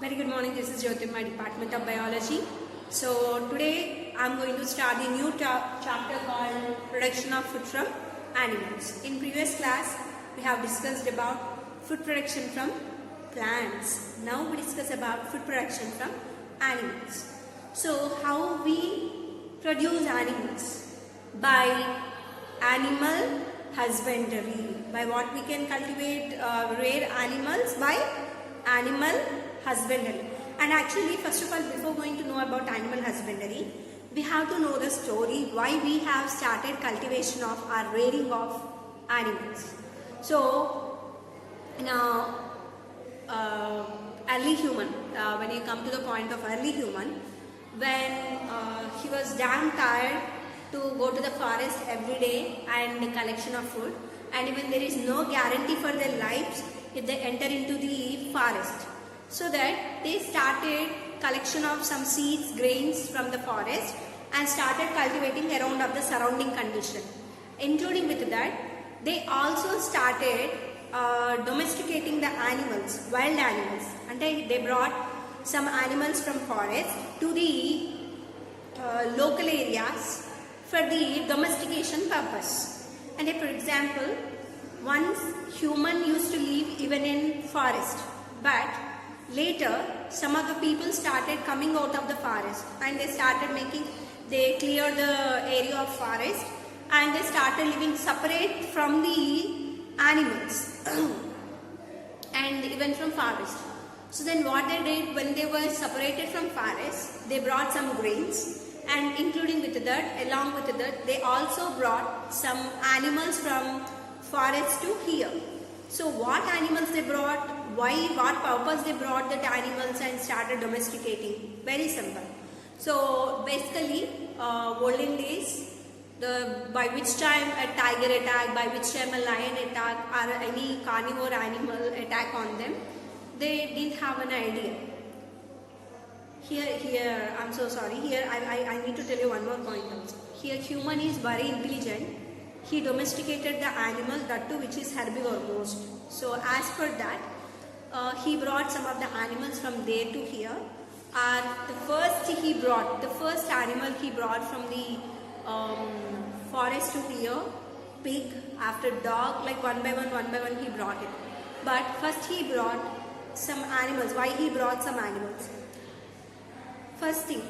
Very good morning. This is Jyoti, my Department of Biology. So today I am going to start a new chapter called Production of Food from Animals. In previous class we have discussed about food production from plants. Now we discuss about food production from animals. So how we produce animals? By animal husbandry. By what we can cultivate rare animals? By animal husbandry. And actually, first of all, before going to know about animal husbandry, we have to know the story why we have started cultivation of or rearing of animals. So now early human, when you come to the point of early human, when he was damn tired to go to the forest every day and the collection of food, and even there is no guarantee for their lives if they enter into the forest. So that they started collection of some seeds, grains from the forest and started cultivating around of the surrounding condition. Including with that, they also started domesticating the animals, wild animals, and they brought some animals from forest to the local areas for the domestication purpose. And for example, once human used to live even in forest, but later some of the people started coming out of the forest and they cleared the area of forest and they started living separate from the animals and even from forest. So then what they did, when they were separated from forest, they brought some grains, and including with that, along with that, they also brought some animals from forest to here. So what animals they brought, why, what purpose they brought that animals and started domesticating? Very simple. So basically, olden days, by which time a tiger attack, by which time a lion attack or any carnivore animal attack on them, they didn't have an idea. Here, I'm so sorry, here I need to tell you one more point also. Here human is very intelligent. He domesticated the animal, that too which is herbivore most. So as per that, he brought some of the animals from there to here. And the first animal he brought from the forest to here, pig, after dog, like one by one he brought it. But first he brought some animals. Why he brought some animals? First thing,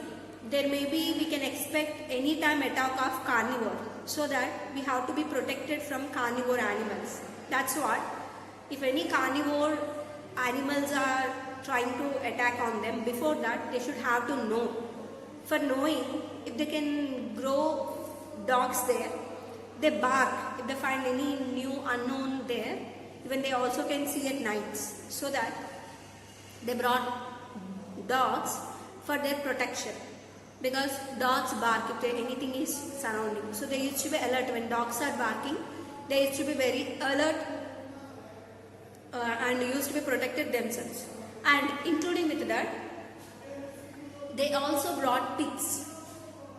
there may be, we can expect any time attack of carnivore, so that we have to be protected from carnivore animals. That's what, if any carnivore animals are trying to attack on them, before that they should have to know. For knowing, if they can grow dogs there, they bark if they find any new unknown there. Even they also can see at nights, so that they brought dogs for their protection, because dogs bark if anything is surrounding. So they used to be alert when dogs are barking. They used to be very alert and used to be protected themselves. And including with that, they also brought pigs.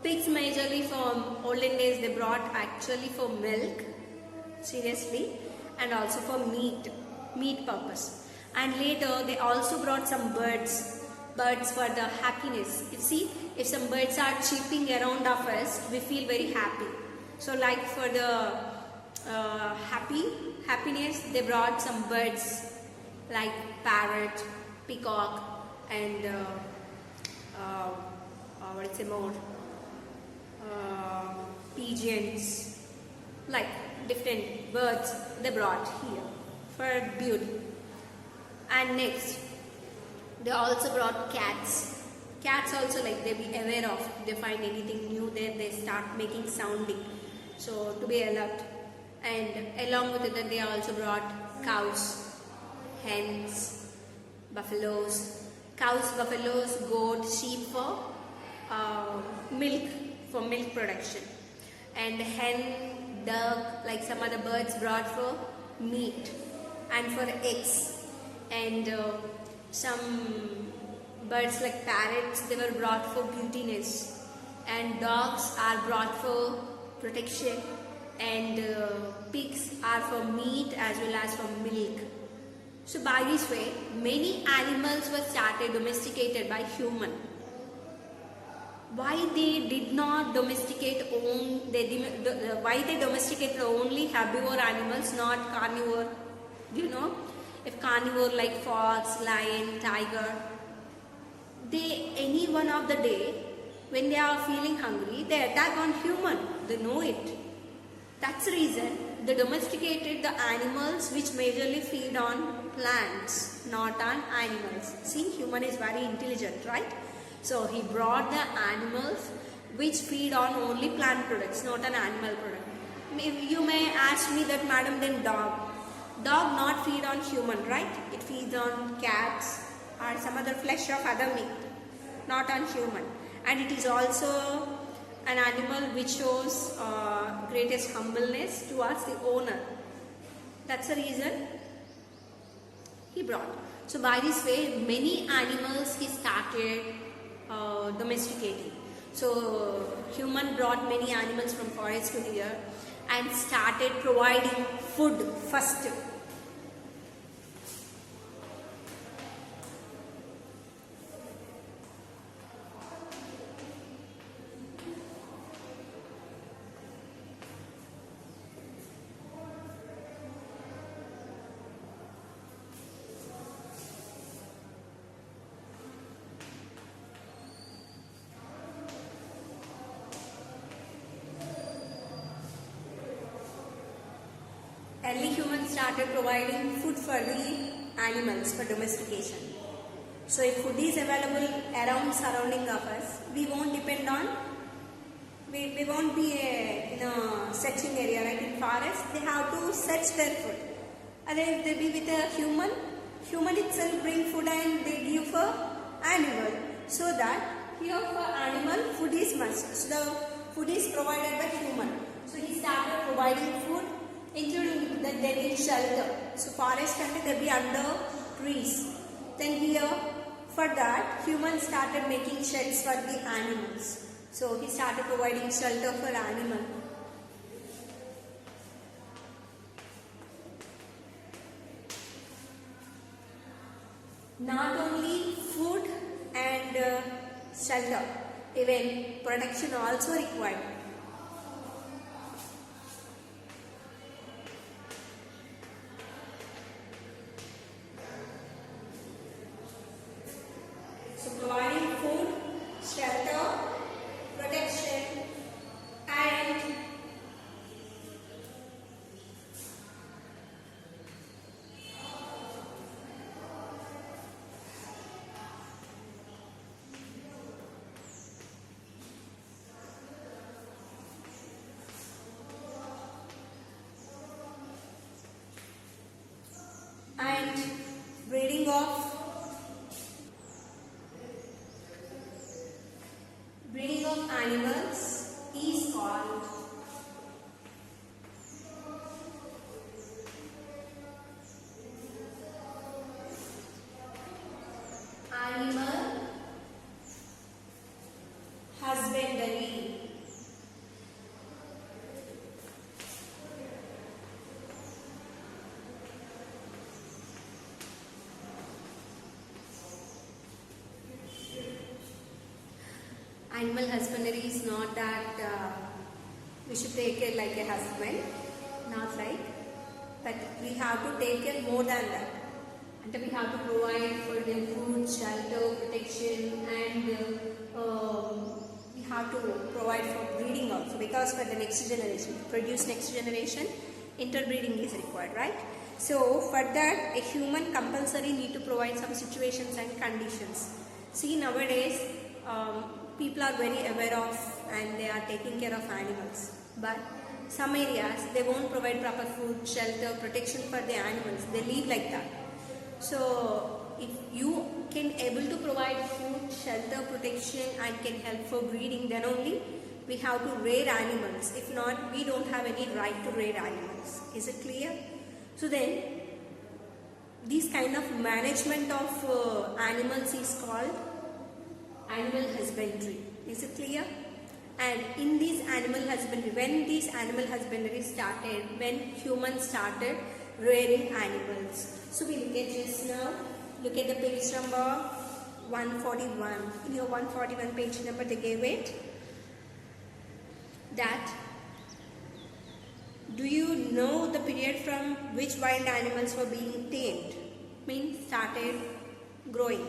Pigs majorly from olden days they brought actually for milk, seriously, and also for meat purpose. And later they also brought some birds for the happiness. You see, if some birds are chirping around of us, we feel very happy. So like for the happiness, they brought some birds like parrot, peacock, and what's it more? Pigeons, like different birds they brought here for beauty. And next, they also brought cats. Cats also, like, they be aware of, if they find anything new there, they start making sounding, so to be alert. And along with it, they also brought cows, hens, buffaloes, goat, sheep for milk production, and hen, duck, like some other birds brought for meat and for eggs. And some birds like parrots, they were brought for beautiness, and dogs are brought for protection, and pigs are for meat as well as for milk. So by this way, many animals were started domesticated by human. Why they did not domesticate why they domesticated only herbivore animals, not carnivore? Do you know? If carnivore like fox, lion, tiger, they any one of the day when they are feeling hungry, they attack on human. They know it. That's the reason they domesticated the animals which majorly feed on plants, not on animals. See, human is very intelligent, right? So he brought the animals which feed on only plant products, not an animal product. You may ask me that, madam, then dog. Dog not feed on human, right? It feeds on cats or some other flesh of other meat, not on human. And it is also an animal which shows greatest humbleness towards the owner. That's the reason he brought. So by this way, many animals he started domesticating. So human brought many animals from forest to here and started providing food first. Early humans started providing food for the animals for domestication. So if food is available around surrounding of us, we won't depend on, we won't be in a searching area like in forest. They have to search their food. And then if they be with a human itself bring food and they give for animal. So that here for animal food is must. So the food is provided by human. So he started providing food, including that there is shelter. So forest and they be under trees. Then here for that humans started making sheds for the animals. So he started providing shelter for animal. Not only food and shelter, even protection also required. So providing food, shelter, protection and breeding of animals is called animal husbandry. Animal husbandry is not that we should take care like a husband, not like, but we have to take care more than that. And we have to provide for them food, shelter, protection, and we have to provide for breeding also, because for the next generation, to produce next generation, interbreeding is required, right? So for that, a human compulsory need to provide some situations and conditions. See, nowadays people are very aware of and they are taking care of animals, but some areas they won't provide proper food, shelter, protection for the animals. They live like that. So if you can able to provide food, shelter, protection and can help for breeding, then only we have to rear animals. If not, we don't have any right to rear animals. Is it clear? So then this kind of management of animals is called animal husbandry. Is it clear? And in this animal husbandry, when this animal husbandry started, when humans started rearing animals. So we look at this now. Look at the page number 141. In your 141 page number they gave it that do you know the period from which wild animals were being tamed? Means started growing.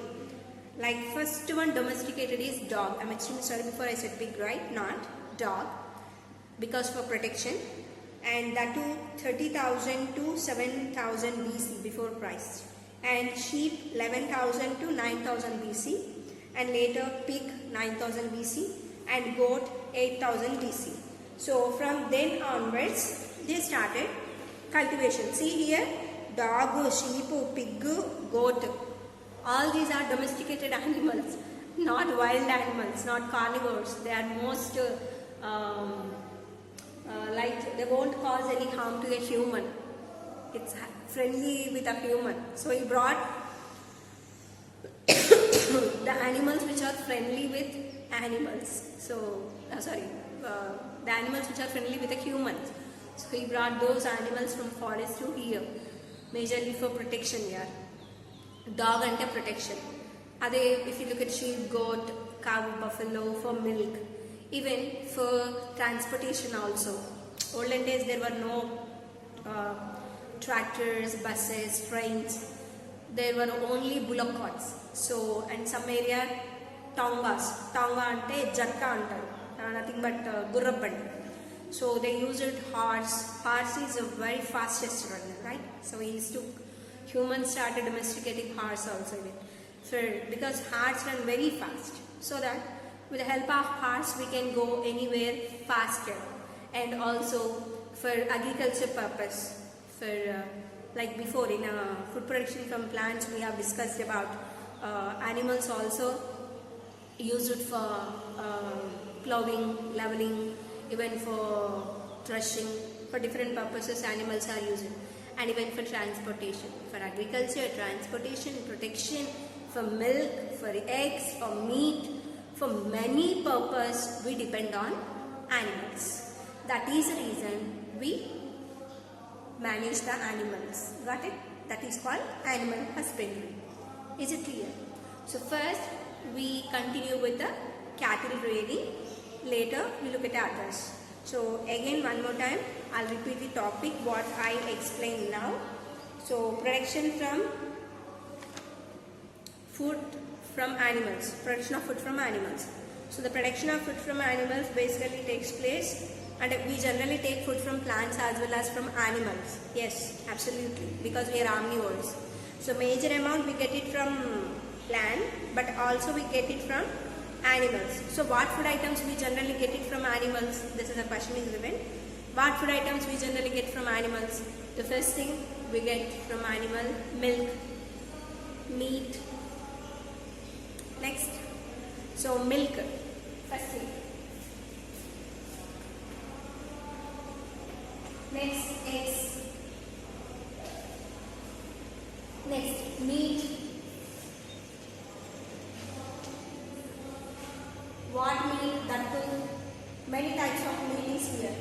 Like first one domesticated is dog. I'm extremely sorry, before I said pig, right? Not dog, because for protection, and that too 30,000 to 7,000 BC before Christ, and sheep 11,000 to 9,000 BC, and later pig 9,000 BC, and goat 8,000 BC. So from then onwards they started cultivation. See here, dog, sheep, pig, goat, all these are domesticated animals, not wild animals, not carnivores. They are most like they won't cause any harm to a human. It's friendly with a human. So he brought the animals which are friendly with animals. So the animals which are friendly with the humans. So he brought those animals from forest to here, majorly for protection here. Dog and protection. If you look at sheep, goat, cow, buffalo for milk, even for transportation also. Olden days there were no tractors, buses, trains. There were only bullock carts. So, and some area tongas. Tonga ante jatka antaru. Nothing but gurrabandi. So they used horse. Horse is a very fastest runner, right? So humans started domesticating horse also because horse run very fast. So that with the help of horse we can go anywhere faster, and also for agriculture purpose. For like before in food production from plants we have discussed about animals also used it for plowing, leveling, even for threshing. For different purposes animals are used, and even for transportation, for agriculture, transportation, protection, for milk, for eggs, for meat, for many purposes we depend on animals. That is the reason we manage the animals. Got it? That is called animal husbandry. Is it clear? So first we continue with the cattle rearing. Later we look at others. So again one more time I'll repeat the topic what I explained now. So production from food from animals. Production of food from animals. So the production of food from animals basically takes place, and we generally take food from plants as well as from animals. Yes, absolutely, because we are omnivores. So major amount we get it from plant, but also we get it from animals. So what food items we generally get it from animals? This is a question is given. What food items we generally get from animals? The first thing we get from animal, milk, meat. Next, so milk, first thing. Next, eggs. Next, meat. What meat? That too. Many types of meat is here.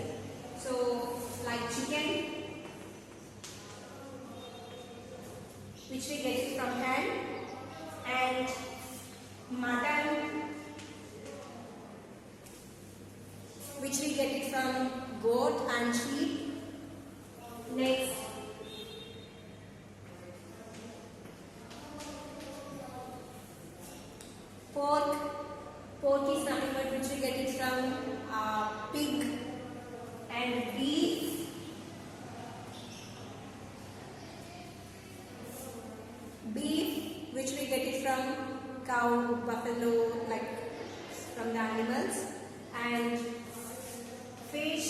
So, like chicken, which we get it from hen, and mutton, which we get it from goat and sheep. Next, pork. Pork is nothing but which we get it from pig, and beef, which we get it from cow, buffalo, like from the animals, and fish,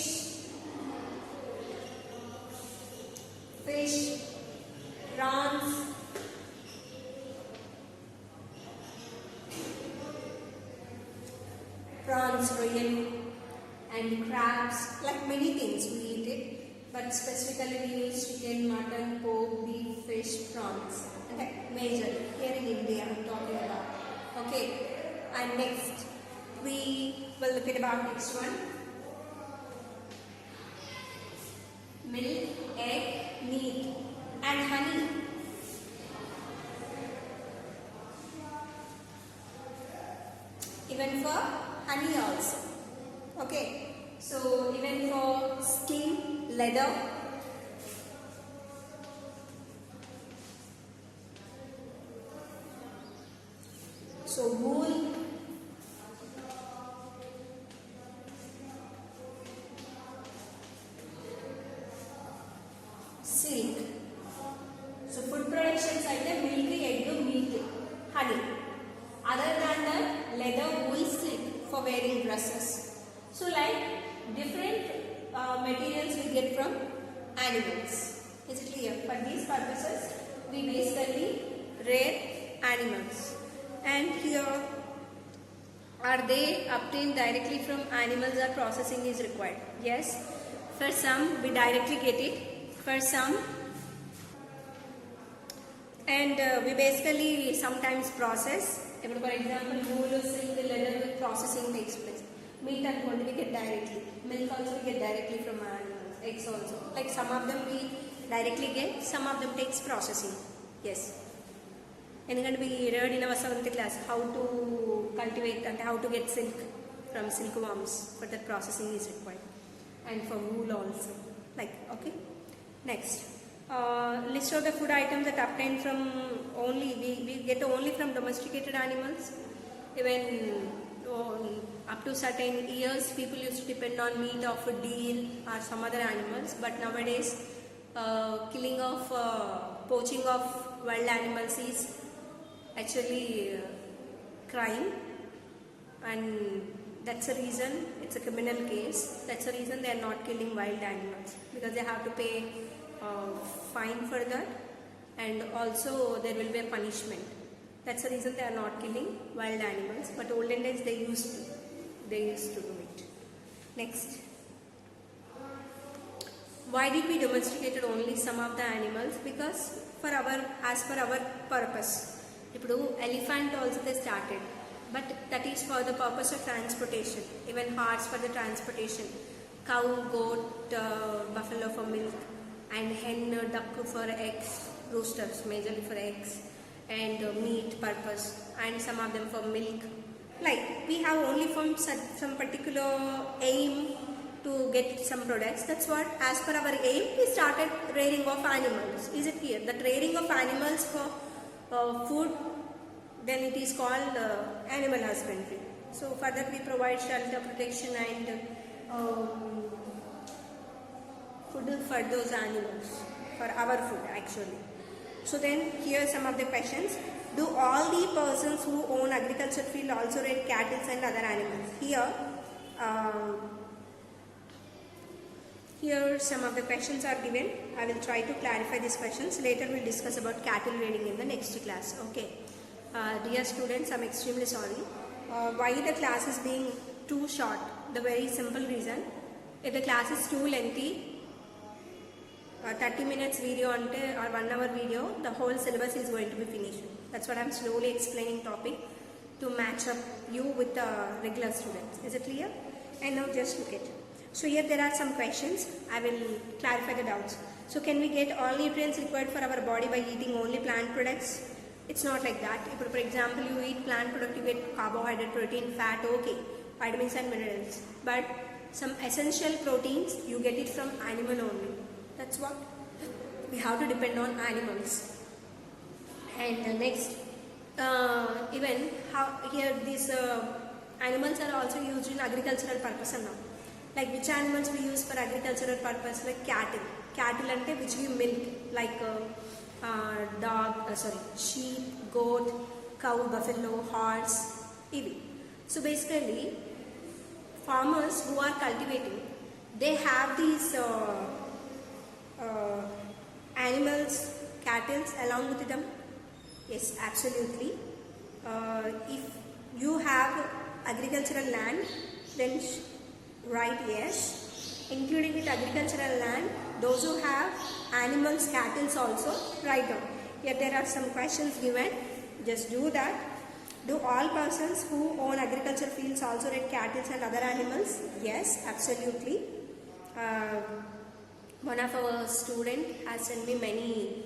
prawns, royal, and crabs, like many things we eat it, but specifically we use chicken, mutton, pork, beef, fish, prawns. Okay, major here in India I'm talking about. Okay, and next we will look at about next one. Milk, egg, meat. and honey. Even for honey also. Okay. So even for skin, leather. So wool. Silk. So food productions like the milk, egg, meat, honey. Other than that, leather, wool, silk for wearing dresses. So like different materials we get from animals. Is it clear? For these purposes, we basically rear animals. And here, are they obtained directly from animals or processing is required? Yes. For some, we directly get it. For some, and we basically sometimes process. For example, wool, silk, leather processing takes place. Meat and gold we get directly. Milk also we get directly from animals. Eggs also. Like some of them we directly get, some of them takes processing. Yes. And we read in our 7th class how to cultivate and how to get silk from silkworms. For that processing is required. And for wool also. Like, okay. Next. List of the food items that obtained from only, we get only from domesticated animals. Even up to certain years, people used to depend on meat of a deer or some other animals. But nowadays, killing of, poaching of wild animals is actually crime. And that's the reason, it's a criminal case. That's the reason they are not killing wild animals. Because they have to pay fine for that, and also there will be a punishment. That's the reason they are not killing wild animals, but olden days they used to do it. Next, why did we domesticated only some of the animals? Because as per our purpose. Now elephant also they started, but that is for the purpose of transportation. Even horse for the transportation, cow, goat, buffalo for milk, and hen, duck for eggs, roosters majorly for eggs, and meat purpose, and some of them for milk. Like we have only from some particular aim to get some products. That's what, as per our aim, we started rearing of animals. Is it clear? That rearing of animals for food, then it is called animal husbandry. So for that we provide shelter, protection, and food for those animals, for our food actually. So then here are some of the questions. Do all the persons who own agriculture field also rear cattle and other animals? Here some of the questions are given. I will try to clarify these questions. Later we will discuss about cattle rearing in the next class. Okay. Dear students, I am extremely sorry. Why the class is being too short? The very simple reason. If the class is too lengthy, 30 minutes video or 1 hour video, the whole syllabus is going to be finished. That's what I am slowly explaining topic to match up you with the regular students. Is it clear? And now just look at it. So here there are some questions. I will clarify the doubts. So can we get all nutrients required for our body by eating only plant products? It's not like that. If, for example, you eat plant product, you get carbohydrate, protein, fat, okay, vitamins and minerals. But some essential proteins, you get it from animal only. That's what we have to depend on animals. And next, even how here these animals are also used in agricultural purpose now. Like which animals we use for agricultural purpose? Like cattle. Cattle ante which we milk, like sheep, goat, cow, buffalo, horse, even. So basically, farmers who are cultivating, they have these animals, cattle along with them. Yes, absolutely. If you have agricultural land, then write yes. Including with agricultural land, those who have animals, cattle also, write down. Here there are some questions given. Just do that. Do all persons who own agricultural fields also rear cattle and other animals? Yes, absolutely. One of our student has sent me many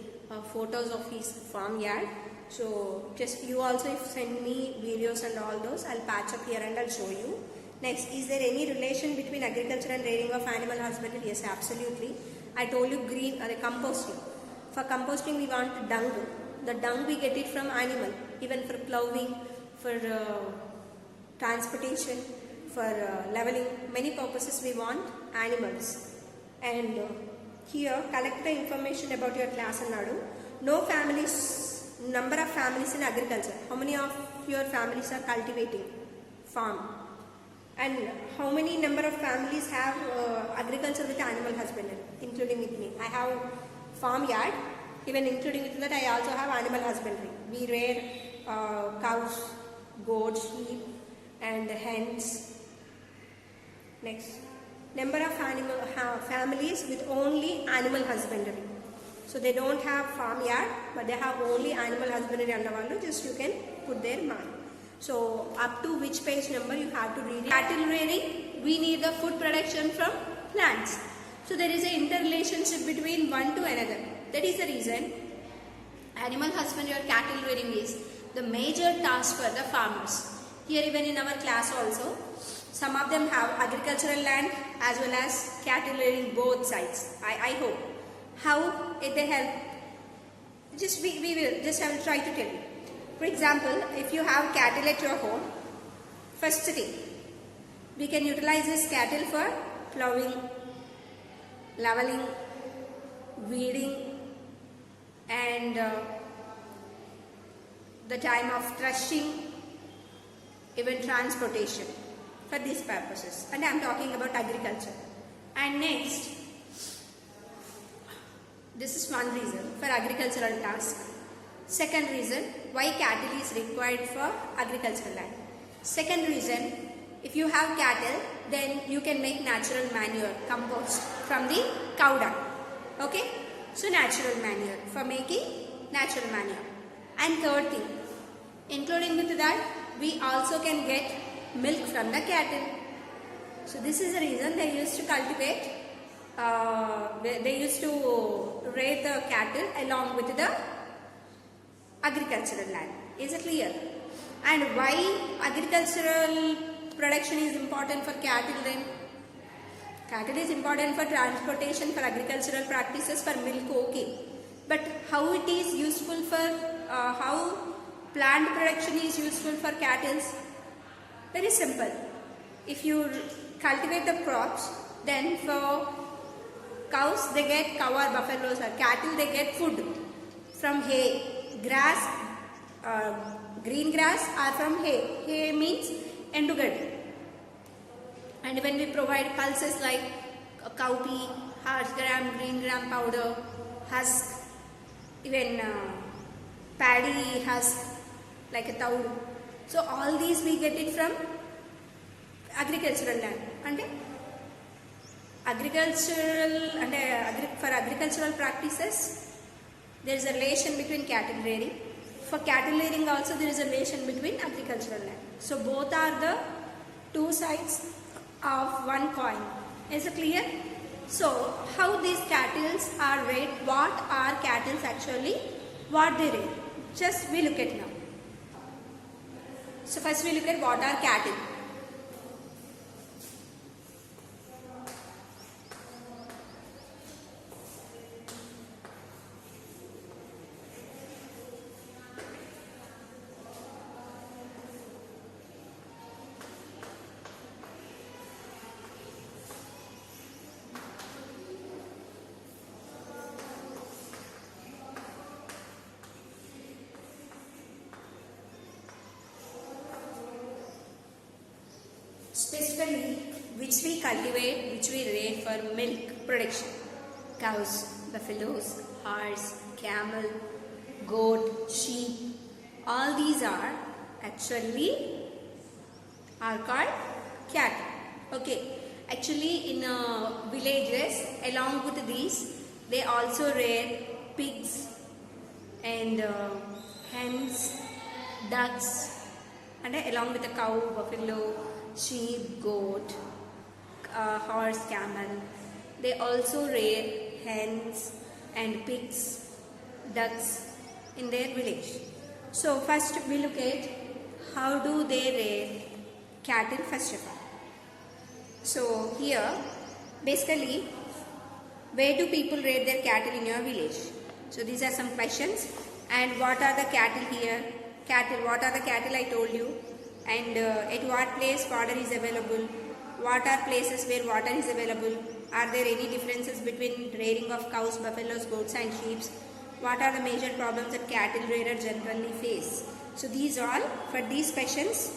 photos of his farmyard. So just you also if send me videos and all those, I'll patch up here and I'll show you. Next, is there any relation between agriculture and rearing of animal husbandry? Yes, absolutely. I told you green or composting. For composting, we want dung. The dung we get it from animal, even for ploughing, for transportation, for leveling, many purposes we want animals. And here, collect the information about your class and Nadu. No families, number of families in agriculture. How many of your families are cultivating farm? And how many number of families have agriculture with animal husbandry, including with me? I have farmyard, even including with that I also have animal husbandry. We rear cows, goats, sheep and hens. Next, number of families with only animal husbandry. So they don't have farmyard, but they have only animal husbandry and just you can put their mind. So up to which page number you have to read it. Cattle rearing, we need the food production from plants. So there is an interrelationship between one to another. That is the reason animal husbandry or cattle rearing is the major task for the farmers. Here even in our class also, some of them have agricultural land as well as cattle rearing, both sides. I hope. How they help? Just we will just I will try to tell you. For example, if you have cattle at your home, first thing, we can utilize this cattle for ploughing, leveling, weeding and the time of threshing, even transportation for these purposes. And I am talking about agriculture. And next, this is one reason for agricultural task. Second reason, why cattle is required for agricultural land. Second reason, if you have cattle, then you can make natural manure, compost from the cow dung. Okay? So natural manure, for making natural manure. And third thing, including with that, we also can get milk from the cattle. So this is the reason they used to cultivate, they used to rear the cattle along with the agricultural land. Is it clear? And why agricultural production is important for cattle then? Cattle is important for transportation, for agricultural practices, for milk, okay. But how it is useful for, how plant production is useful for cattle? Very simple. If you cultivate the crops, then for cows they get cow or buffaloes, or cattle they get food from hay. Grass, green grass are from hay. Hay means endugad. And when we provide pulses like cowpea, horse gram, green gram powder, husk, even paddy husk like a taud. So all these we get it from agricultural land. And agricultural and for agricultural practices, there is a relation between cattle rearing. For cattle rearing also there is a relation between agricultural land. So both are the two sides of one coin. Is it clear? So how these cattle are reared, what are cattle actually, what they rear? Just we look at now. So first we look at what are cattle. Specifically, which we cultivate, which we rear for milk production. Cows, buffaloes, horse, camel, goat, sheep, all these are actually are called cattle. Okay, actually in villages along with these, they also rear pigs and hens, ducks, and along with the cow, buffalo, sheep, goat, horse, camel. They also rear hens and pigs. ducks in their village. So first we look at how do they rear cattle first of all. So here basically, where do people rear their cattle in your village? So these are some questions. And what are the cattle here? Cattle, what are the cattle I told you? And at what place water is available? What are places where water is available? Are there any differences between rearing of cows, buffaloes, goats and sheep? What are the major problems that cattle rearers generally face? So these all, for these questions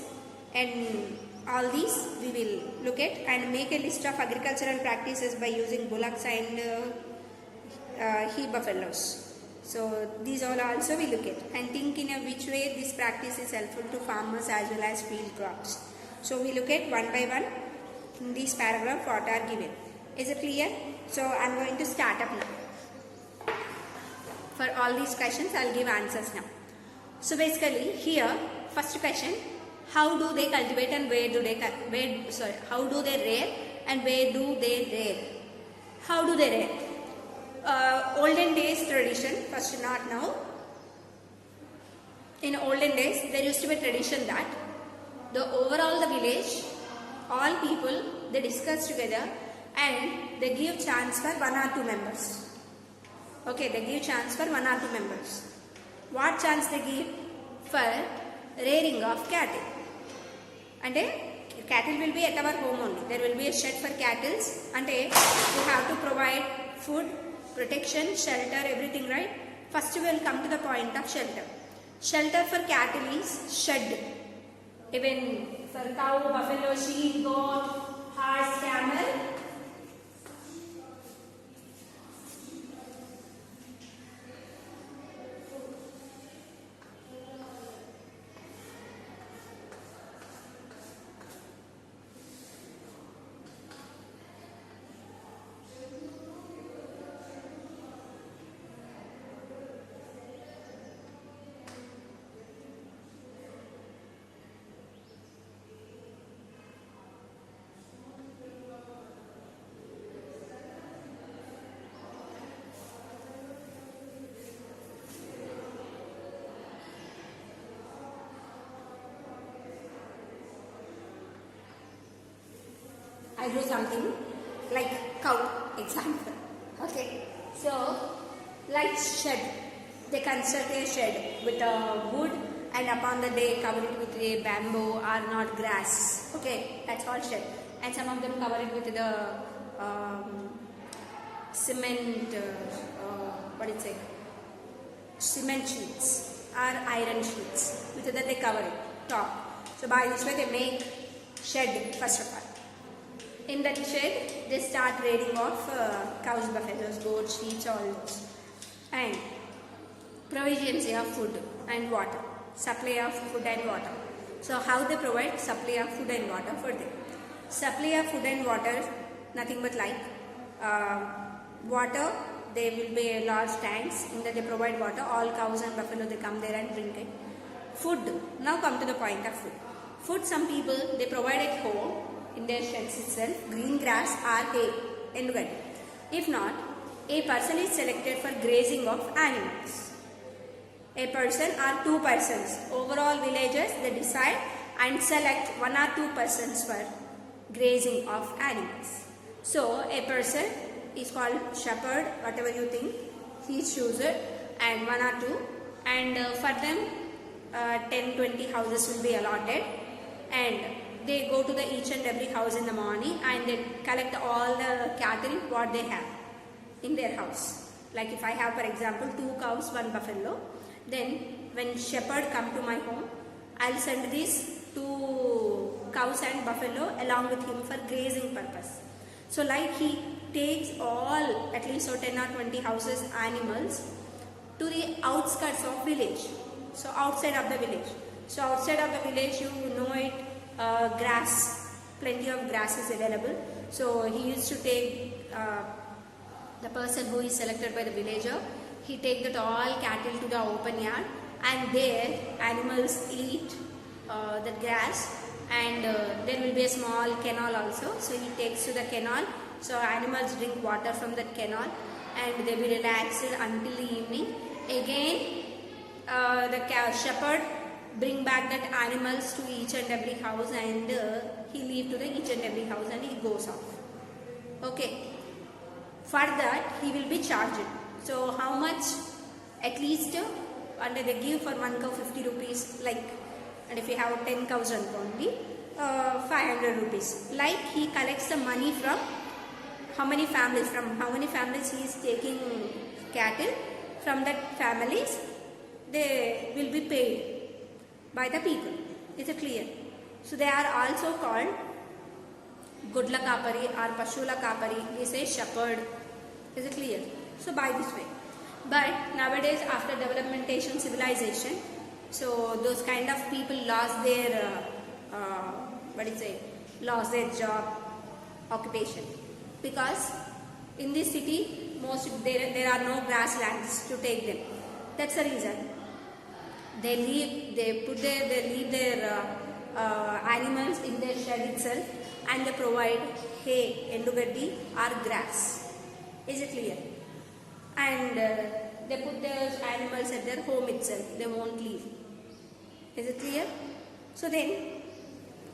and all these we will look at and make a list of agricultural practices by using bullocks and he buffaloes. So these all also we look at and think in a which way this practice is helpful to farmers as well as field crops. So we look at one by one in this paragraph what are given. Is it clear? So I am going to start up now. For all these questions I will give answers now. So basically here first question, how do they cultivate and how do they rear and where do they rear? How do they rear? Olden days tradition, first not now. In olden days there used to be a tradition that overall the village, all people they discuss together and they give chance for 1 or 2 members. Okay, they give chance for 1 or 2 members. What chance they give? For rearing of cattle. And cattle will be at our home only. There will be a shed for cattle and you have to provide food, protection, shelter, everything, right? First we will come to the point of shelter. Shelter for cattle is shed. Even for cow, buffalo, sheep, goat, horse, camel. I do something like cow example. Okay, so like shed, they construct a shed with a wood and upon the day cover it with a bamboo or not grass. Okay, that's all shed. And some of them cover it with the cement, cement sheets or iron sheets. With that they cover it top. So by this way they make shed first of all. In that shed, they start rearing of cows, buffaloes, goats, sheep, all those. And provisions of food and water. Supply of food and water. So how they provide supply of food and water for them? Supply of food and water, nothing but like water, there will be large tanks in that they provide water. All cows and buffalo, they come there and drink it. Food, now come to the point of food. Food, some people, they provide at home. In their sheds itself, green grass or hay, endugaddi. If not, a person is selected for grazing of animals. A person or 2 persons, overall villagers, they decide and select 1 or 2 persons for grazing of animals. So a person is called shepherd, whatever you think, he is chosen, and 1 or 2, and for them 10-20 houses will be allotted, and they go to each and every house in the morning and they collect all the cattle what they have in their house. Like if I have, for example, 2 cows, 1 buffalo, then when shepherd come to my home, I will send these 2 cows and buffalo along with him for grazing purpose. So like he takes all at least 10 or 20 houses animals to the outskirts of village. So outside of the village. So outside of the village, you know it. Grass, plenty of grass is available. So he used to take the person who is selected by the villager, he take that all cattle to the open yard and there animals eat the grass, and there will be a small canal also. So he takes to the canal. So animals drink water from that canal and they will be relaxed until the evening, Again, the shepherd bring back that animals to each and every house, and he leave to the each and every house and he goes off. Okay. For that he will be charged. So how much? At least and they give for one cow 50 rupees, like, and if you have 10 cows only 500 rupees. Like, he collects the money from how many families he is taking cattle. From that families they will be paid by the people. Is it clear? So they are also called Gudla Kapari or Pashula Kapari. We say shepherd. Is it clear? So by this way. But nowadays, after developmentation, civilization, so those kind of people lost their lost their job, occupation, because in this city there are no grasslands to take them. That's the reason they leave their animals in their shed itself, and they provide hay, endugaddi or grass. Is it clear? And they put their animals at their home itself. They won't leave. Is it clear? So then,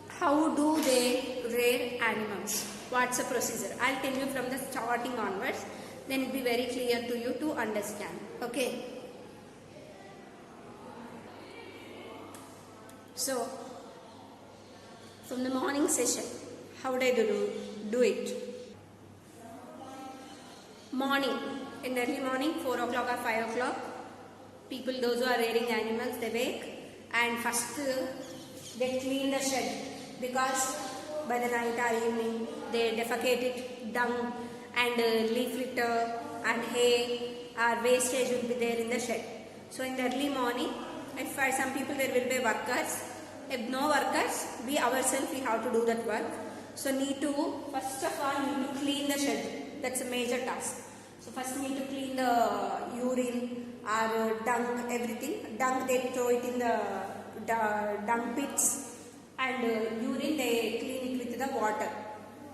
how do they rear animals? What's the procedure? I'll tell you from the starting onwards. Then it will be very clear to you to understand. Okay. So, from the morning session, how would I do it? Morning, in early morning, 4 o'clock or 5 o'clock, people, those who are rearing animals, they wake and first they clean the shed, because by the night or evening they defecate it, dung and leaf litter and hay or wastage will be there in the shed. So in the early morning, if for some people there will be workers, if no workers, we ourselves we have to do that work. So first of all need to clean the shed. That's a major task. So first need to clean the urine or dung, everything. Dung they throw it in the dung pits, and urine they clean it with the water.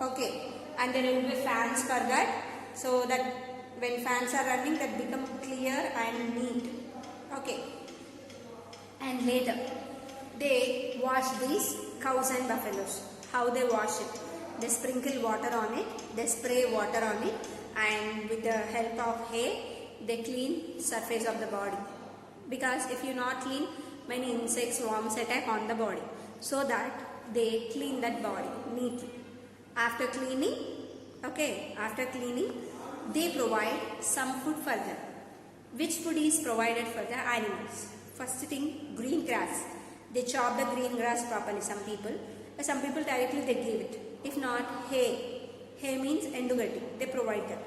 Okay, and there will be fans for that, so that when fans are running, that become clear and neat. Okay, and later they wash these cows and buffaloes. How they wash it? They sprinkle water on it, they spray water on it, and with the help of hay, they clean surface of the body. Because if you not clean, many insects, worms attack on the body. So that they clean that body neatly. After cleaning, they provide some food for them. Which food is provided for the animals? First thing, green grass. They chop the green grass properly, some people directly they give it. If not, hay. Hay means endugaddi. They provide that.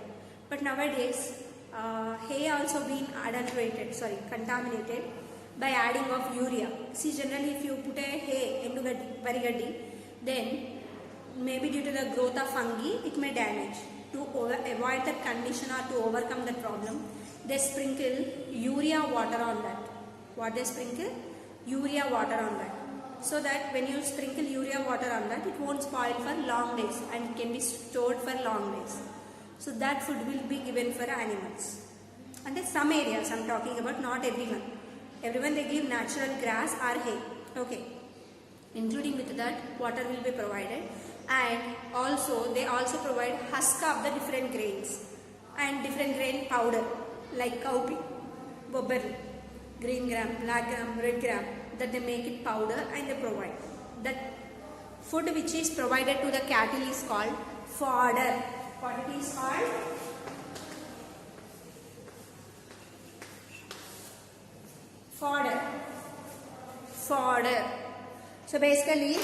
But nowadays, hay also been contaminated by adding of urea. See, generally if you put a hay, endugaddi, then maybe due to the growth of fungi, it may damage. To avoid that condition or to overcome that problem, they sprinkle urea water on that. What they sprinkle? Urea water on that. So that when you sprinkle urea water on that, it won't spoil for long days and it can be stored for long days. So that food will be given for animals. And in some areas I am talking about, not everyone. Everyone they give natural grass or hay. Okay. Including with that, water will be provided. And also they also provide husk of the different grains and different grain powder like cowpea, bobberry, green gram, black gram, red gram, that they make it powder and they provide. That food which is provided to the cattle is called fodder. What it is called? Fodder. Fodder. So basically,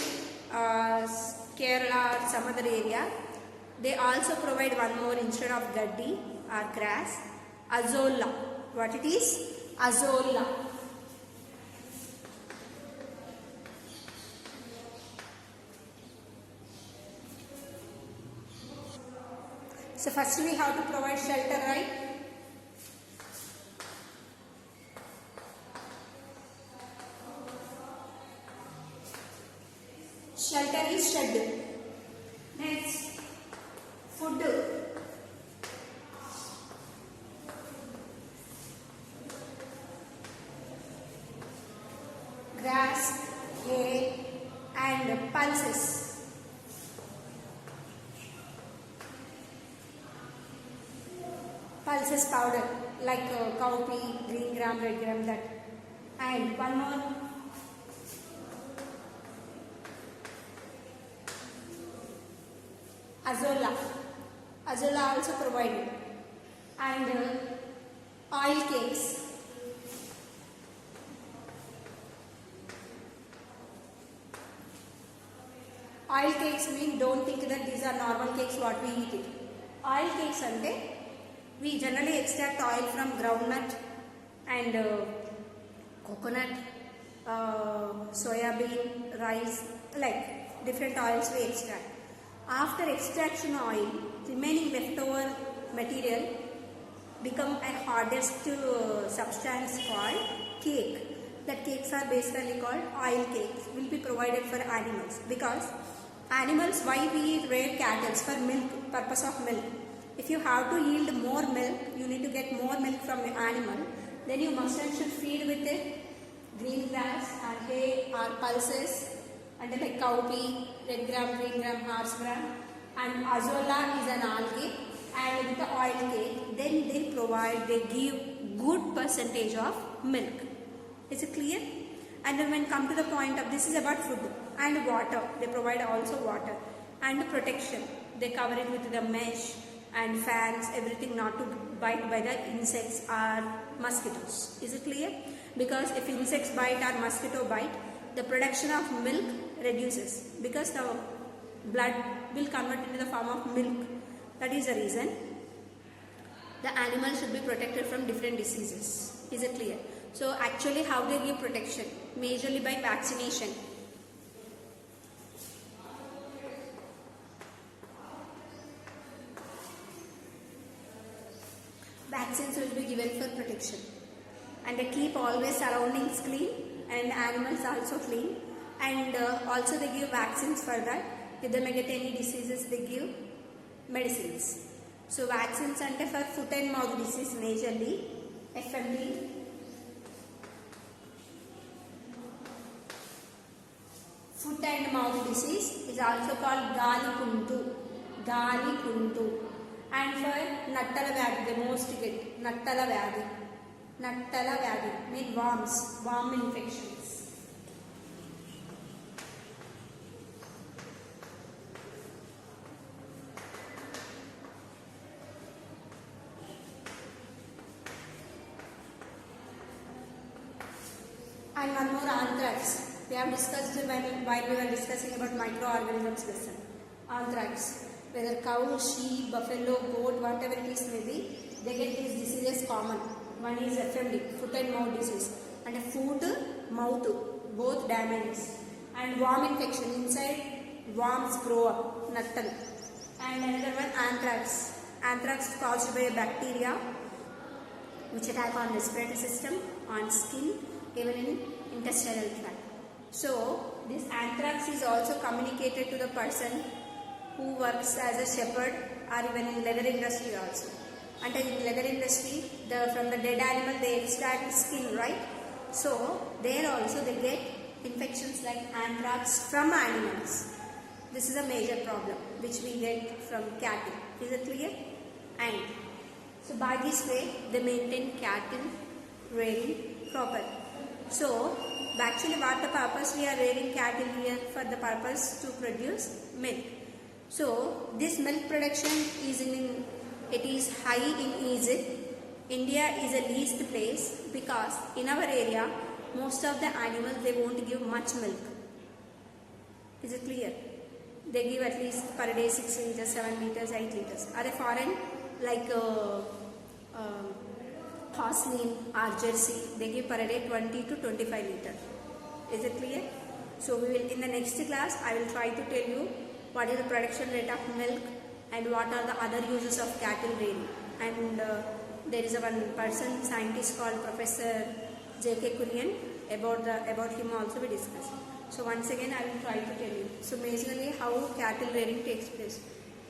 Kerala or some other area, they also provide one more instead of gaddi or grass, azolla. What it is? Azolla. So first we have to provide shelter, right? Shelter is shed. Next, food. hay, and pulses. Pulses powder like cowpea, green gram, red gram, that. And one more. Azolla. Azolla also provided. And oil cakes. Oil cakes mean, don't think that these are normal cakes what we eat it. Oil cakes ante, we generally extract oil from groundnut and coconut, soya bean, rice, like different oils we extract. After extraction oil, remaining leftover material become a hardest substance called cake. That cakes are basically called oil cakes, will be provided for animals, because animals, why we eat rare cattle? For milk, purpose of milk. If you have to yield more milk, you need to get more milk from the animal, then you must and should feed with it green grass or hay or pulses, and like cowpea, red gram, green gram, horse gram, and azolla is an algae, and with the oil cake, then they give good percentage of milk. Is it clear? And then when come to the point of, this is about food and water, they provide also water and protection. They cover it with the mesh and fans, everything, not to bite by the insects or mosquitoes. Is it clear? Because if insects bite or mosquito bite, the production of milk reduces, because the blood will convert into the form of milk. That is the reason the animal should be protected from different diseases. Is it clear? So actually how they give protection? Majorly by vaccination. Vaccines will be given for protection. And they keep always surroundings clean and animals also clean. And also they give vaccines for that. If they may get any diseases, they give medicines. So vaccines ante for foot and mouth disease majorly, FMD. Foot and mouth disease is also called Gali Kuntu. And for Nattala Vyadi, the most get Nattala Vyadi mean worms, worm infections. And one more, anthrax. We have discussed while we were discussing about microorganisms lesson. Anthrax. Whether cow, sheep, buffalo, goat, whatever it is may be, they get these diseases common. One is FMD, foot and mouth disease. And foot, mouth, both damages. And worm infection, inside worms grow up, nattal. And another one, anthrax. Anthrax is caused by a bacteria which attack on respiratory system, on skin, even in intestinal tract. So this anthrax is also communicated to the person who works as a shepherd or even in leather industry also. And in leather industry, from the dead animal they extract skin, right? So there also they get infections like anthrax from animals. This is a major problem which we get from cattle. Is it clear? And so by this way they maintain cattle rearing properly. So actually what the purpose we are rearing cattle here? For the purpose to produce milk. So this milk production is it is high in Egypt. India is a least place because in our area most of the animals they won't give much milk. Is it clear? They give at least per day 6 liters, 7 liters, 8 liters. Are they foreign like Holstein or Jersey? They give per day 20 to 25 liters. Is it clear? So we will, in the next class I will try to tell you what is the production rate of milk and what are the other uses of cattle rearing. And there is one person, scientist called Professor J.K. Kurian. About him also we discuss. So once again I will try to tell you. So basically how cattle rearing takes place.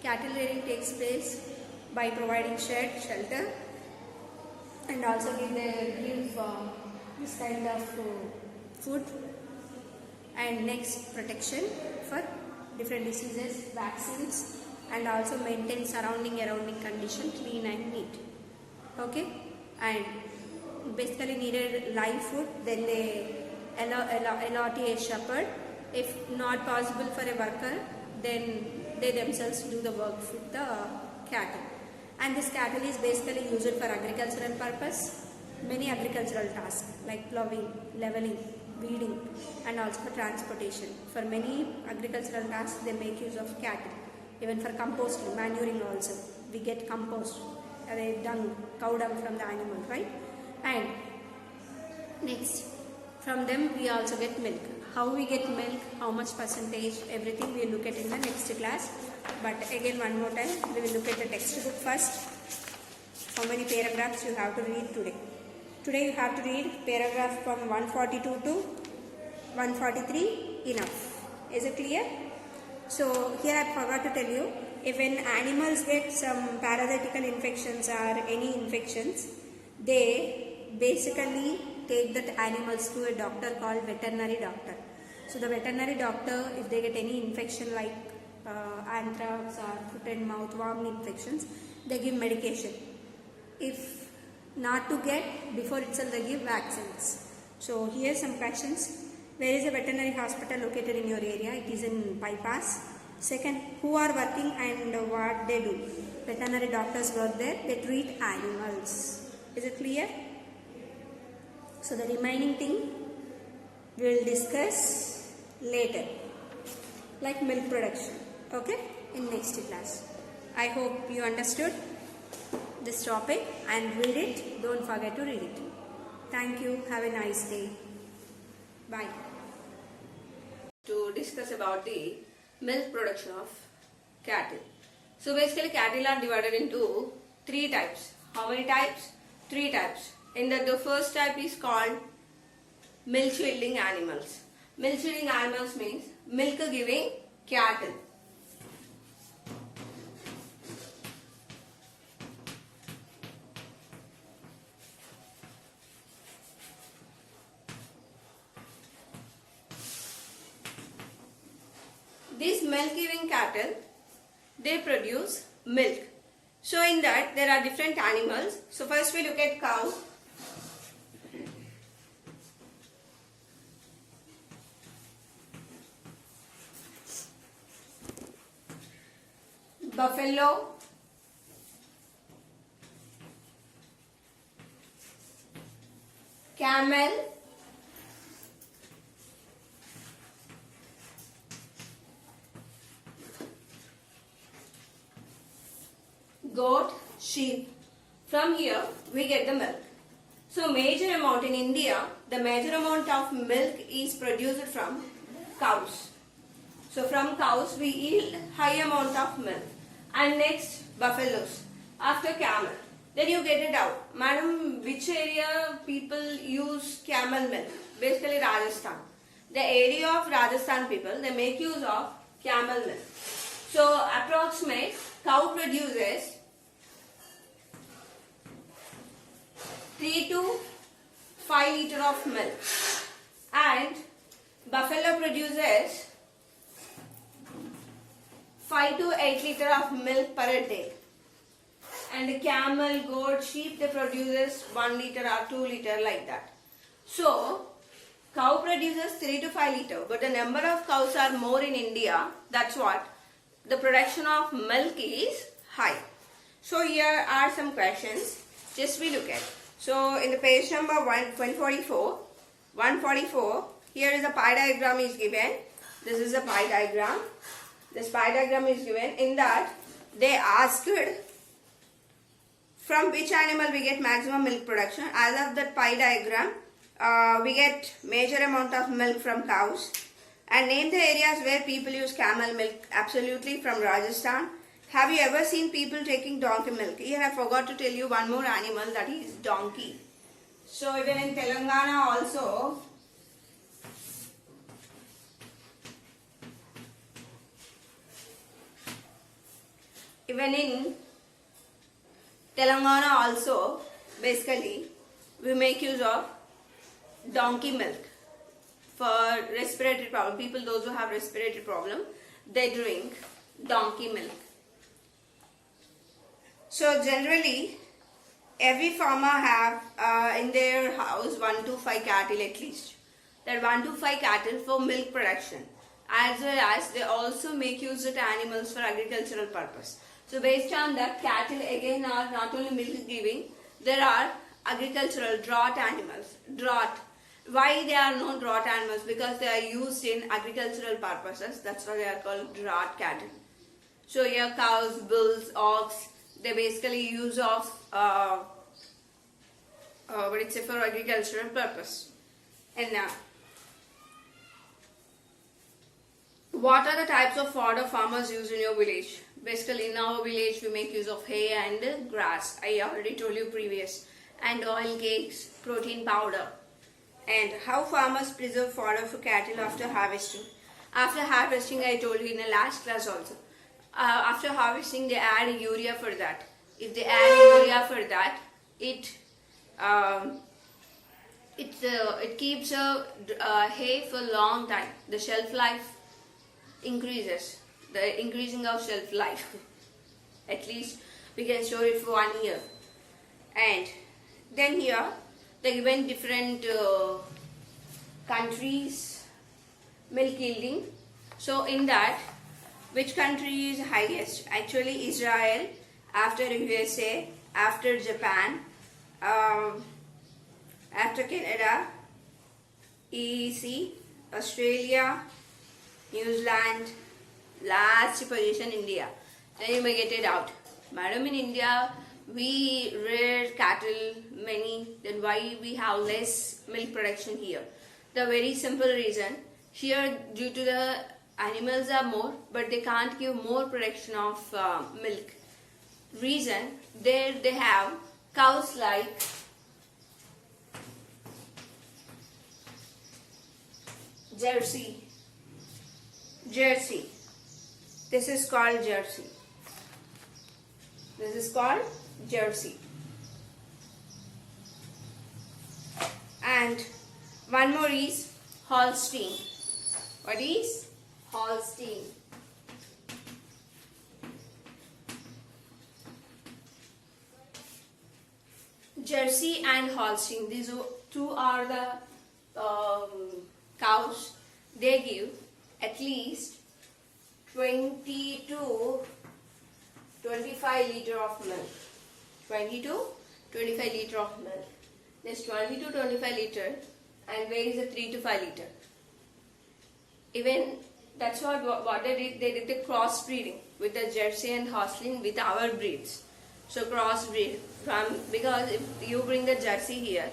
Cattle rearing takes place by providing shed, shelter, and also give this kind of food, and And next, protection for different diseases, vaccines, and also maintain surrounding condition clean and neat. Okay, and basically needed live food, then they allot a shepherd. If not possible for a worker, then they themselves do the work with the cattle. And this cattle is basically used for agricultural purpose, many agricultural tasks like plowing, leveling, weeding, and also for transportation. For many agricultural tasks, they make use of cattle. Even for composting, manuring also, we get compost, dung, cow dung from the animal, right? And next, from them we also get milk. How we get milk, how much percentage, everything we will look at in the next class. But again, one more time, we will look at the textbook first. How many paragraphs you have to read today? Today you have to read paragraph from 142 to 143 enough. Is it clear? So here I forgot to tell you, if when animals get some parasitical infections or any infections, they basically take that animals to a doctor called veterinary doctor. So the veterinary doctor, if they get any infection like anthrax or foot and mouth worm infections, they give medication. If not to get, before itself they give vaccines. So here some questions. Where is a veterinary hospital located in your area? It is in Bypass. Second, who are working and what they do? Veterinary doctors work there. They treat animals. Is it clear? So the remaining thing we will discuss later, like milk production. Okay, in next class. I hope you understood this topic and read it. Don't forget to read it. Thank you. Have a nice day. Bye. To discuss about the milk production of cattle. So basically cattle are divided into three types. How many types? Three types. In that the first type is called milk yielding animals. Milk yielding animals means milk giving cattle. These milk giving cattle, they produce milk. So in that there are different animals. So first we look at cow. Buffalo. Camel. Goat, sheep. From here we get the milk. So major amount in India, the major amount of milk is produced from cows. So from cows we yield high amount of milk. And next buffaloes. After camel. Then you get it out. Madam, which area people use camel milk? Basically Rajasthan. The area of Rajasthan people, they make use of camel milk. So approximate cow produces 3 to 5 liter of milk and buffalo produces 5 to 8 liter of milk per day, and camel, goat, sheep, they produces 1 liter or 2 liter like that. So cow produces 3 to 5 liter, but the number of cows are more in India. That's what the production of milk is high. So here are some questions. Just we look at. So in the page number 144, here is a pie diagram is given. This is a pie diagram. This pie diagram is given. In that they asked from which animal we get maximum milk production. As of that pie diagram, we get major amount of milk from cows. And name the areas where people use camel milk. Absolutely from Rajasthan. Have you ever seen people taking donkey milk? Here I forgot to tell you one more animal, that is donkey. So even in Telangana also, basically we make use of donkey milk for respiratory problem, people those who have respiratory problem, they drink donkey milk. So generally, every farmer have in their house 1 to 5 cattle at least. That 1 to 5 cattle for milk production, as well as they also make use of animals for agricultural purpose. So based on that, cattle again are not only milk giving, there are agricultural draught animals. Draught. Why they are known draught animals? Because they are used in agricultural purposes. That's why they are called draught cattle. So here cows, bulls, ox, they basically use of for agricultural purpose. And now, what are the types of fodder farmers use in your village? Basically in our village we make use of hay and grass. I already told you previous. And oil cakes, protein powder. And how farmers preserve fodder for cattle after harvesting. After harvesting, I told you in the last class also. After harvesting, they add urea for that. If they add urea for that, it keeps hay for a long time. The shelf life increases. The increasing of shelf life. At least we can store it for 1 year. And then here they given different countries milk yielding. So in that, which country is highest? Actually Israel, after USA, after Japan, after Canada, EEC, Australia, New Zealand, last position India. Then you may get it out. Madam, in India we rear cattle many, then why we have less milk production here? The very simple reason, here due to the animals are more, but they can't give more production of milk. Reason, there they have cows like Jersey. This is called Jersey. This is called Jersey. And one more is Holstein. What is Holstein? Jersey and Holstein. These two are the cows. They give at least 20 to 25 liter of milk. 20 to 25 liter of milk. There's 20 to 25 liter, and where is the 3 to 5 liter? Even that's what they did. They did the crossbreeding with the Jersey and Holstein with our breeds. So crossbreed because if you bring the Jersey here,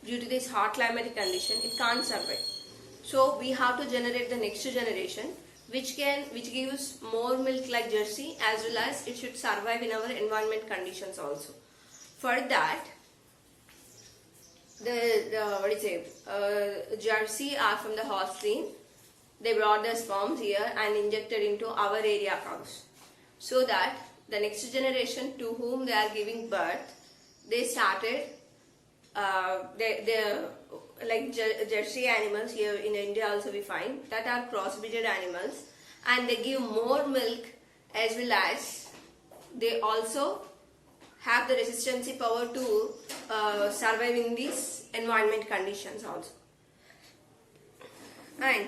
due to this hot climatic condition, it can't survive. So we have to generate the next generation, which gives more milk like Jersey, as well as it should survive in our environment conditions also. For that, Jersey are from the Holstein. They brought the sperms here and injected into our area cows, so that the next generation to whom they are giving birth, they started like Jersey animals here in India also we find that are crossbreeded animals, and they give more milk, as well as they also have the resistance power to survive in these environment conditions also. And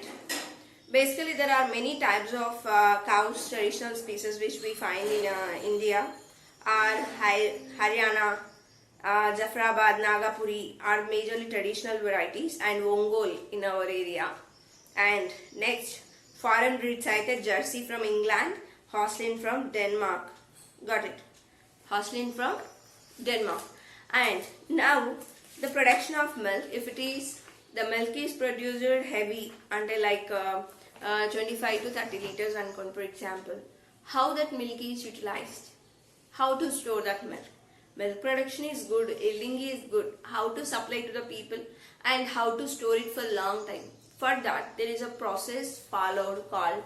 basically there are many types of cows, traditional species which we find in India are Haryana, Jafrabad, Nagapuri are majorly traditional varieties, and Ongol in our area. And next, foreign breed cited Jersey from England, Holstein from Denmark. Got it? Holstein from Denmark. And now the production of milk, if it is the milk is produced heavy until like 25 to 30 liters uncon, for example, how that milk is utilized, how to store that milk. Milk production is good, yielding is good, how to supply to the people, and how to store it for a long time. For that, there is a process followed called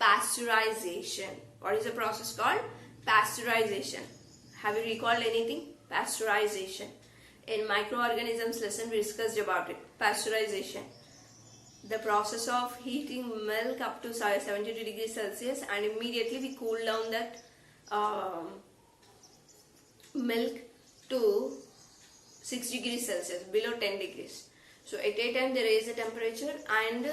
pasteurization. What is the process called? Pasteurization. Have you recalled anything? Pasteurization. In microorganisms lesson we discussed about it. Pasteurization. the process of heating milk up to 72 degrees Celsius, and immediately we cool down that milk to 6 degrees Celsius, below 10 degrees. So at a time they raise the temperature, and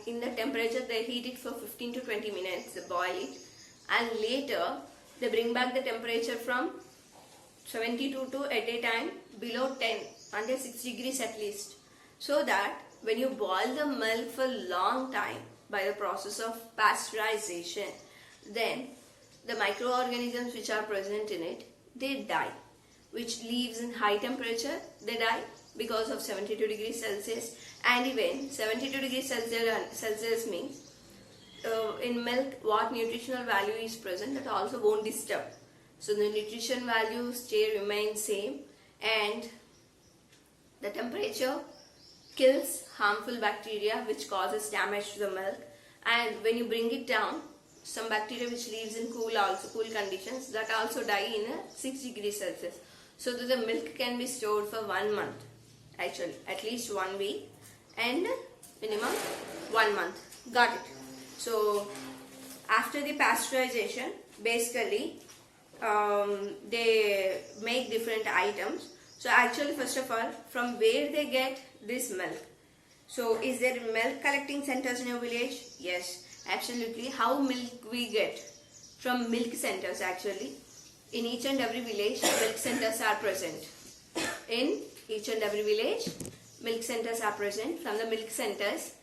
in the temperature they heat it for 15 to 20 minutes, they boil it, and later they bring back the temperature from 72 to at a time below 10 until 6 degrees at least, so that when you boil the milk for long time by the process of pasteurization, then the microorganisms which are present in it, they die, which leaves in high temperature, they die because of 72 degrees Celsius. And even 72 degrees Celsius means in milk what nutritional value is present, that also won't disturb. So the nutrition value remain same, and the temperature kills harmful bacteria which causes damage to the milk. And when you bring it down, some bacteria which lives in cool conditions, that also die in 6 degrees Celsius, so that the milk can be stored for 1 month, actually at least 1 week and minimum 1 month. Got it? So after the pasteurization, basically they make different items. So actually, first of all, from where they get this milk? So is there milk collecting centers in your village? Yes, absolutely. How milk we get? From milk centers, actually. In each and every village, milk centers are present. In each and every village, milk centers are present. From the milk centers,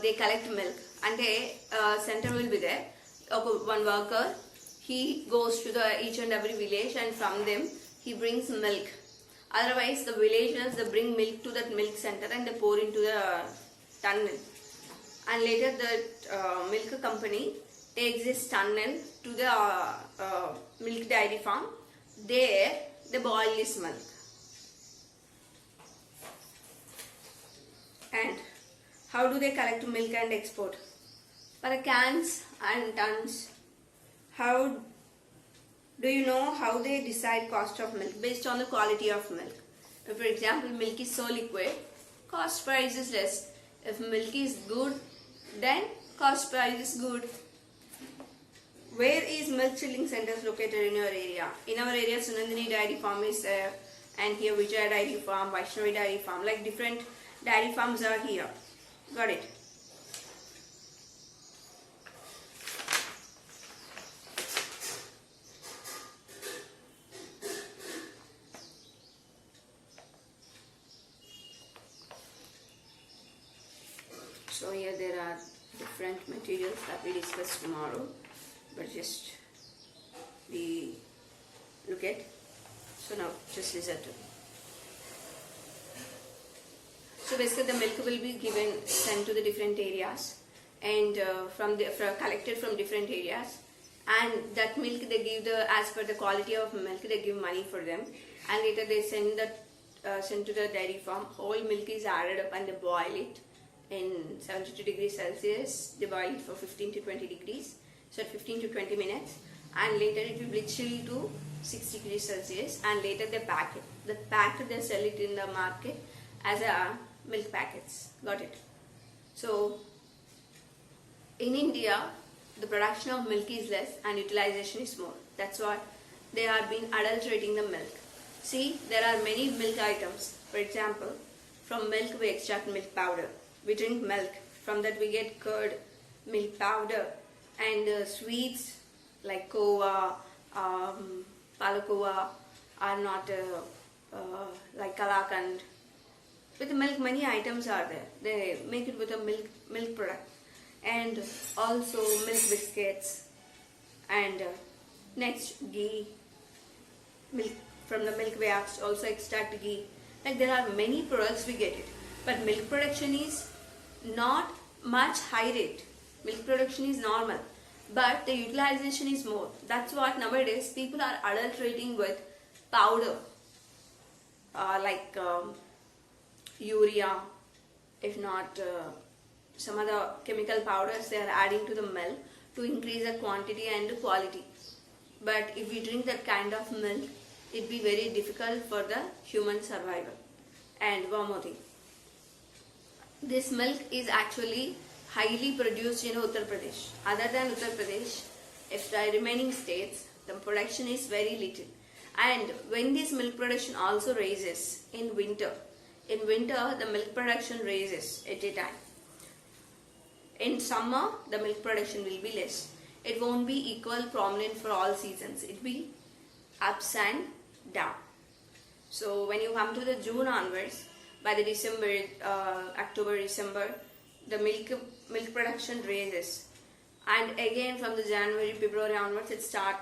they collect milk, and a center will be there. One worker, he goes to each and every village, and from them he brings milk. Otherwise, the villagers, they bring milk to that milk center and they pour into the tunnel. And later the milk company takes this tunnel to the milk dairy farm. There they boil this milk. And how do they collect milk and export? Per cans and tons. How do you know how they decide cost of milk? Based on the quality of milk. If, for example, milk is so liquid, cost price is less. If milk is good, then cost price is good. Where is milk chilling centers located in your area? In our area, Sunandini Dairy Farm is there, and here Vijaya Dairy Farm, Vaishnavi Dairy Farm, like different dairy farms are here. Got it? So here there are different materials that we discuss tomorrow, but just we look at. So now just listen to me. So basically the milk will be sent to the different areas, and collected from different areas, and that milk they give as per the quality of milk they give money for them, and later they send to the dairy farm. Whole milk is added up and they boil it in 72 degrees Celsius. They boil it for 15 to 20 degrees, so 15 to 20 minutes, and later it will be chilled to 6 degrees Celsius, and later they pack it. The packed they sell it in the market as a milk packets. Got it? So in India, the production of milk is less and utilization is more. That's why they have been adulterating the milk. See, there are many milk items. For example, from milk we extract milk powder. We drink milk. From that we get curd, milk powder, and sweets like kova, palakova are not like kalakand. With the milk, many items are there. They make it with a milk product, and also milk biscuits, and next ghee. Milk from the milk we also extract ghee. Like there are many products we get it, but milk production is not much high rate. Milk production is normal, but the utilization is more. That's what nowadays people are adulterating with powder, like urea, if not some other chemical powders they are adding to the milk to increase the quantity and the quality. But if we drink that kind of milk, it be very difficult for the human survival. And one more thing, This milk is actually highly produced in Uttar Pradesh. Other than Uttar Pradesh, if the remaining states, the production is very little. And when this milk production also raises in winter the milk production raises at a time. In summer, the milk production will be less. It won't be equal prominent for all seasons. It will be ups and down. So when you come to the June onwards, by the December, October, December, the milk production raises, and again from the January, February onwards, it start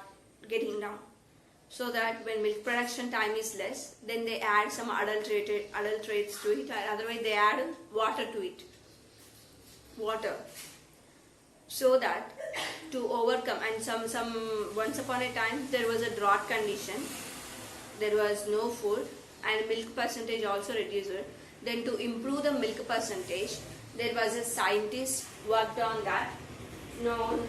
getting down. So that when milk production time is less, then they add some adulterates to it, or otherwise they add water to it. Water. So that to overcome, and some once upon a time there was a drought condition, there was no food and milk percentage also reduced. Then to improve the milk percentage, there was a scientist worked on that known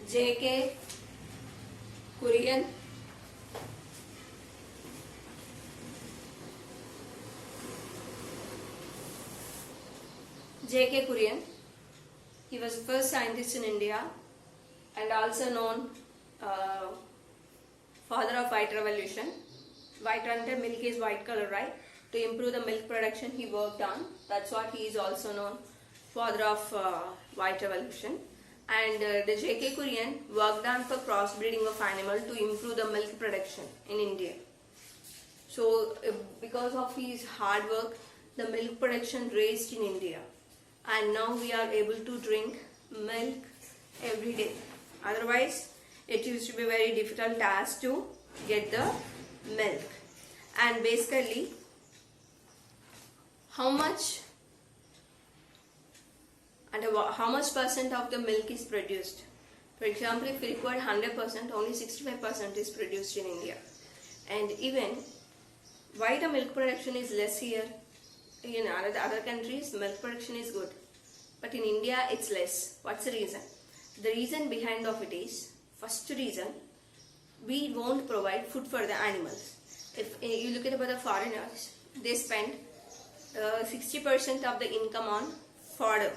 J.K. Kurian. J.K. Kurian. He was the first scientist in India and also known father of white revolution. White ante milk is white color, right? To improve the milk production he worked on. That's what he is also known, father of white revolution. And the J.K. Kurian worked on for crossbreeding of animal to improve the milk production in India. So because of his hard work, the milk production raised in India. And now we are able to drink milk every day. Otherwise, it used to be very difficult task to get the milk. And basically, how much percent of the milk is produced? For example, if we require 100%, only 65% is produced in India. And even why the milk production is less here? In other countries, milk production is good, but in India it's less. What's the reason? The reason behind of it is, first reason, we won't provide food for the animals. If you look at about the foreigners, they spend 60% of the income on fodder,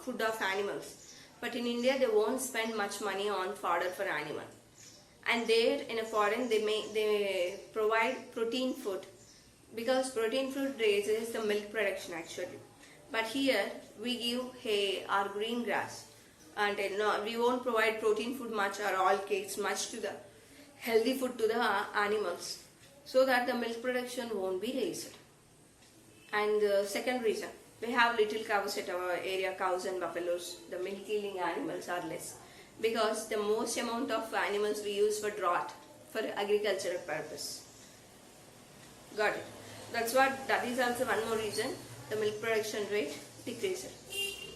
food of animals. But in India, they won't spend much money on fodder for animal. And there in a foreign, they provide protein food, because protein food raises the milk production actually. But here we give hay or green grass, and we won't provide protein food much or all cakes much to the healthy food to the animals, so that the milk production won't be raised. And the second reason, we have little cows at our area, cows and buffaloes. The milk yielding animals are less, because the most amount of animals we use for draught, for agricultural purpose. Got it. That is also one more reason the milk production rate decreases.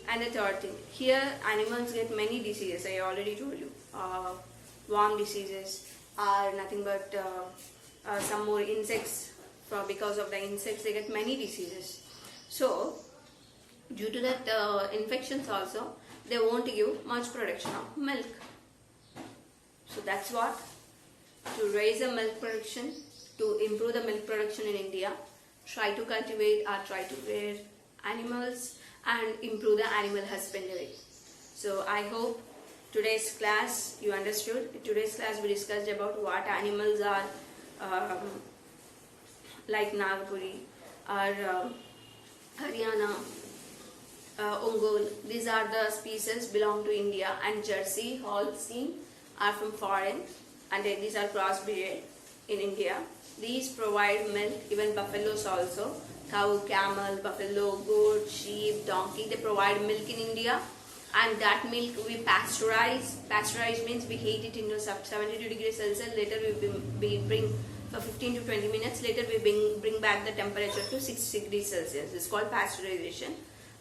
And the third thing, here animals get many diseases. I already told you, worm diseases are nothing but some more insects. Because of the insects, they get many diseases. So due to that infections also, they won't give much production of milk. So that's what, to raise the milk production, to improve the milk production in India, try to cultivate or try to rear animals and improve the animal husbandry. So I hope today's class you understood. In today's class we discussed about what animals are, like Nagpuri or Haryana, Ongol. These are the species belong to India, and Jersey, Holstein are from foreign, and these are crossbred in India. These provide milk. Even buffaloes also, cow, camel, buffalo, goat, sheep, donkey, they provide milk in India, and that milk we pasteurize. Pasteurize means we heat it into 72 degrees Celsius. Later we bring for 15 to 20 minutes. Later we bring back the temperature to 60 degrees Celsius. It's called pasteurization.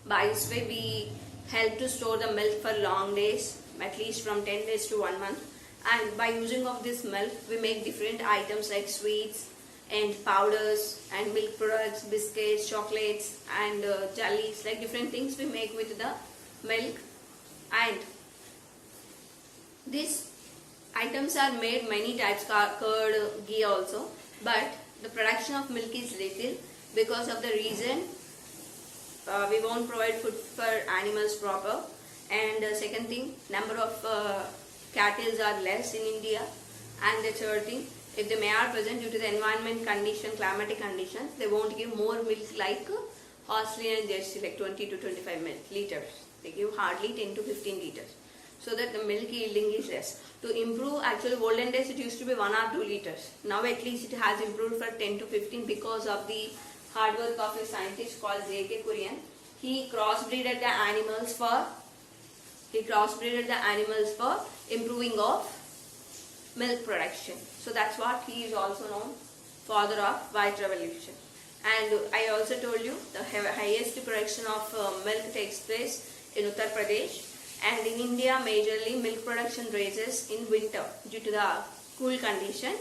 By this way we help to store the milk for long days, at least from 10 days to 1 month. And by using of this milk, we make different items like sweets and powders and milk products, biscuits, chocolates and jellies, like different things we make with the milk. And These items are made many types, curd, ghee also, but the production of milk is little because of the reason we won't provide food for animals proper, and second thing, number of cattle are less in India, and the third thing, if they may are present due to the environment condition, climatic conditions, they won't give more milk like Australian and Jersey, like 20 to 25 liters. They give hardly 10 to 15 liters. So that the milk yielding is less. To improve, actually olden days it used to be 1 or 2 liters. Now at least it has improved for 10 to 15 because of the hard work of a scientist called J.K. Kurian. He crossbreeded the animals for improving of milk production. So that's what he is also known, father of white revolution. And I also told you the highest production of milk takes place in Uttar Pradesh, and in India majorly milk production rises in winter due to the cool condition.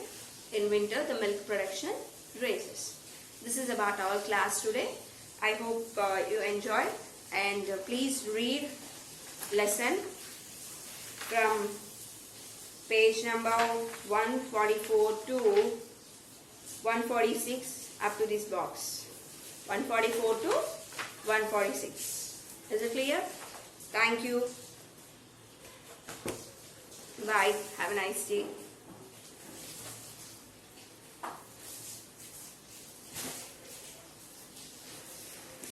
In winter the milk production rises. This is about our class today. I hope you enjoy, and please read lesson from page number 144 to 146 up to this box. 144 to 146. Is it clear? Thank you. Bye. Have a nice day.